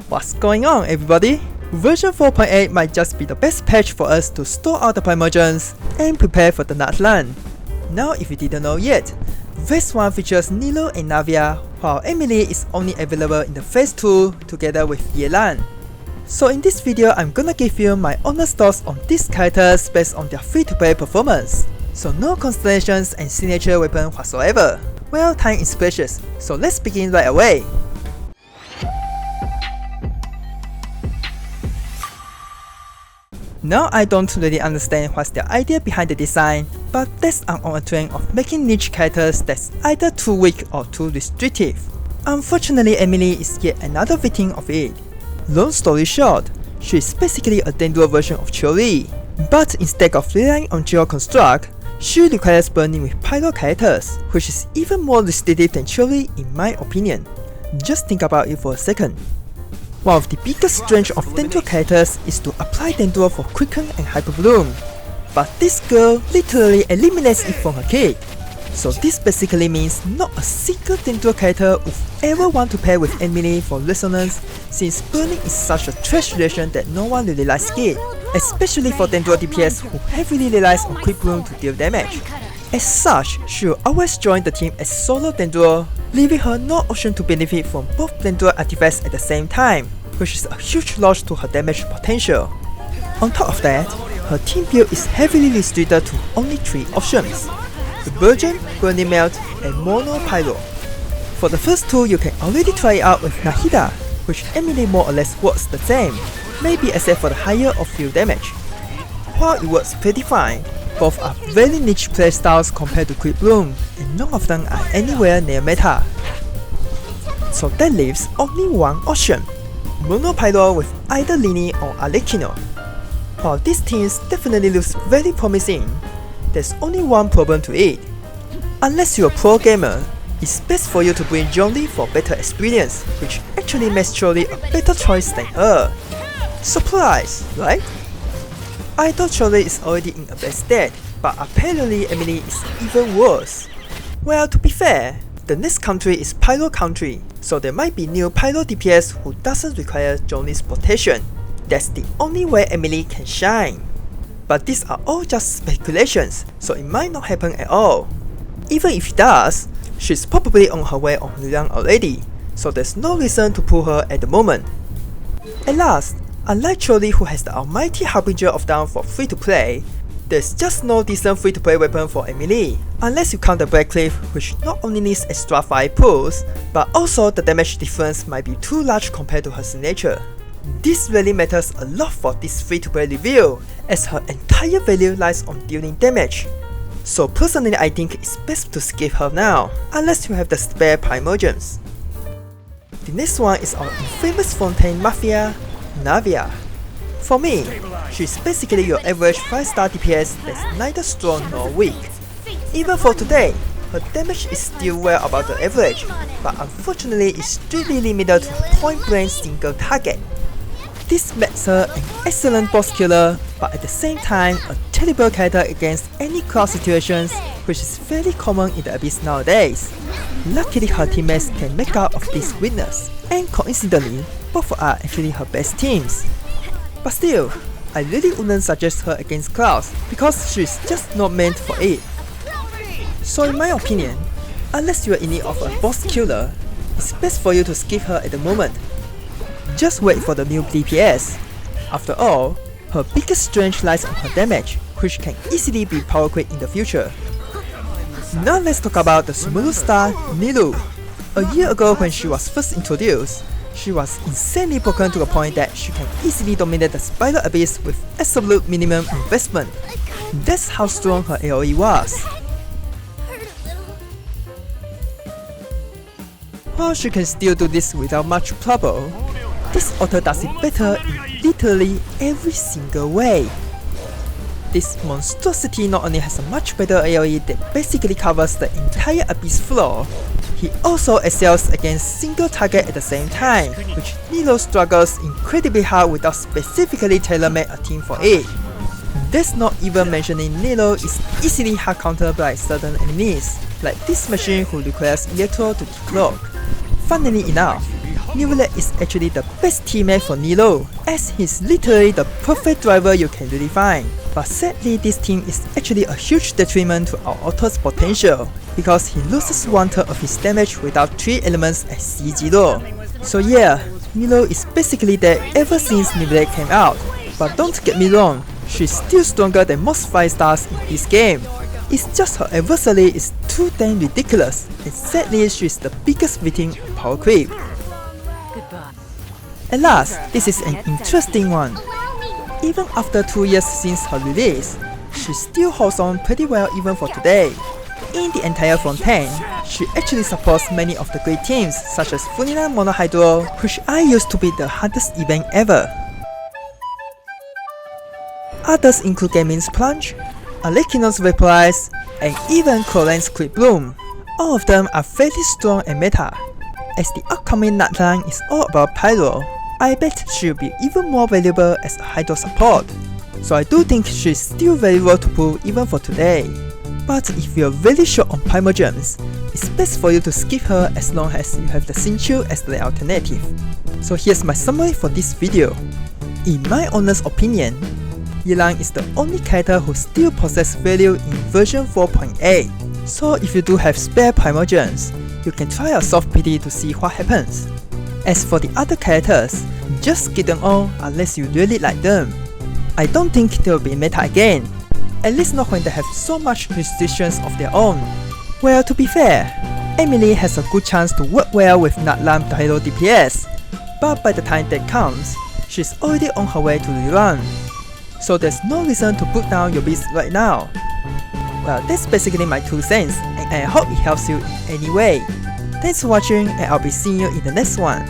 What's going on, everybody? Version 4.8 might just be the best patch for us to store out the Primogems and prepare for the Nutland. Now, if you didn't know yet, Phase 1 features Nilou and Navia, while Emilie is only available in the Phase 2 together with Yelan. So in this video, I'm gonna give you my honest thoughts on these characters based on their free-to-play performance. So no constellations and signature weapon whatsoever. Well, time is precious, so let's begin right away. Now I don't really understand what's the idea behind the design, but that's on a trend of making niche characters that's either too weak or too restrictive. Unfortunately, Emilie is yet another victim of it. Long story short, she is basically a Dendro version of Chori, but instead of relying on Geo Construct, she requires burning with Pyro characters, which is even more restrictive than Chori in my opinion. Just think about it for a second. One of the biggest strengths of Dendro characters is to apply Dendro for Quicken and Hyper Bloom, but this girl literally eliminates it from her kit. So this basically means not a single Dendro character would ever want to pair with Emilie for resonance, since burning is such a trash relation that no one really likes it, especially for Dendro DPS who heavily relies on Quick Bloom to deal damage. As such, she will always join the team as solo Dendro, leaving her no option to benefit from both Dendro artifacts at the same time, which is a huge loss to her damage potential. On top of that, her team build is heavily restricted to only 3 options: the Virgin, Burning Melt, and Mono Pyro. For the first 2, you can already try it out with Nahida, which Emilie more or less works the same, maybe except for the higher of field damage. While it works pretty fine, both are very niche playstyles compared to Quick Bloom, and none of them are anywhere near meta. So that leaves only one option: Mono Pyro with either Lini or Arlecchino. While these teams definitely looks very promising, there's only one problem to it. Unless you're a pro gamer, it's best for you to bring Zhongli for better experience, which actually makes Chori a better choice than her. Surprise, right? I thought Chori is already in a bad state, but apparently Emilie is even worse. Well, to be fair, the next country is Pyro country, so there might be new Pyro DPS who doesn't require Zhongli's protection. That's the only way Emilie can shine. But these are all just speculations, so it might not happen at all. Even if it does, she's probably on her way on Yelan already, so there's no reason to pull her at the moment. At last, unlike Chori who has the almighty Harbinger of Dawn for free to play, there's just no decent free to play weapon for Emilie, unless you count the Black Cliff, which not only needs extra 5 pulls, but also the damage difference might be too large compared to her signature. This really matters a lot for this free to play review, as her entire value lies on dealing damage. So personally, I think it's best to skip her now, unless you have the spare Primogems. The next one is our infamous Fontaine Mafia, Navia. For me, she's basically your average 5-star DPS that's neither strong nor weak. Even for today, her damage is still well above the average, but unfortunately it's strictly limited to point-blank single target. This makes her an excellent boss killer, but at the same time a terrible character against any crowd situations, which is very common in the Abyss nowadays. Luckily her teammates can make up of this weakness, and coincidentally, both are actually her best teams. But still, I really wouldn't suggest her against crowds, because she's just not meant for it. So in my opinion, unless you are in need of a boss killer, it's best for you to skip her at the moment. Just wait for the new DPS. After all, her biggest strength lies on her damage, which can easily be power creep in the future. Now let's talk about the Sumeru star, Nilou. A year ago when she was first introduced, she was insanely broken to the point that she can easily dominate the Spiral Abyss with absolute minimum investment. That's how strong her AoE was. While she can still do this without much trouble, this author does it better in literally every single way. This monstrosity not only has a much better AoE that basically covers the entire Abyss floor, he also excels against single target at the same time, which Nilou struggles incredibly hard without specifically tailor-made a team for it. That's not even mentioning Nilou is easily hard countered by certain enemies, like this machine who requires Electro to decloak. Funnily enough, Nilou is actually the best teammate for Nilou, as he's literally the perfect driver you can really find. But sadly, this team is actually a huge detriment to our author's potential, because he loses 1/3 of his damage without 3 elements at C0. So yeah, Nilou is basically dead ever since Nilou came out. But don't get me wrong, she's still stronger than most 5 stars in this game. It's just her adversary is too damn ridiculous, and sadly she's the biggest victim of power creep. At last, this is an interesting one. Even after 2 years since her release, she still holds on pretty well even for today. In the entire Fontaine, she actually supports many of the great teams such as Funina Monohydro, which I used to be the hardest event ever. Others include Gaming's Plunge, Alekino's Vaporize, and even Corane's Quick Bloom. All of them are fairly strong and meta. As the upcoming Nightline is all about Pyro, I bet she'll be even more valuable as a Hydro support. So I do think she's still very raw to pull even for today. But if you're really short on Primogems, it's best for you to skip her as long as you have the Xingqiu as the alternative. So here's my summary for this video. In my honest opinion, Yelan is the only character who still possesses value in version 4.8. So if you do have spare Primogems, you can try a soft PD to see what happens. As for the other characters, just skip them all unless you really like them. I don't think they will be meta again, at least not when they have so much restrictions of their own. Well, to be fair, Emilie has a good chance to work well with Nightline Hero DPS, but by the time that comes, she's already on her way to rerun. So there's no reason to put down your beast right now. Well, that's basically my 2 cents, and I hope it helps you in any way. Thanks for watching, and I'll be seeing you in the next one.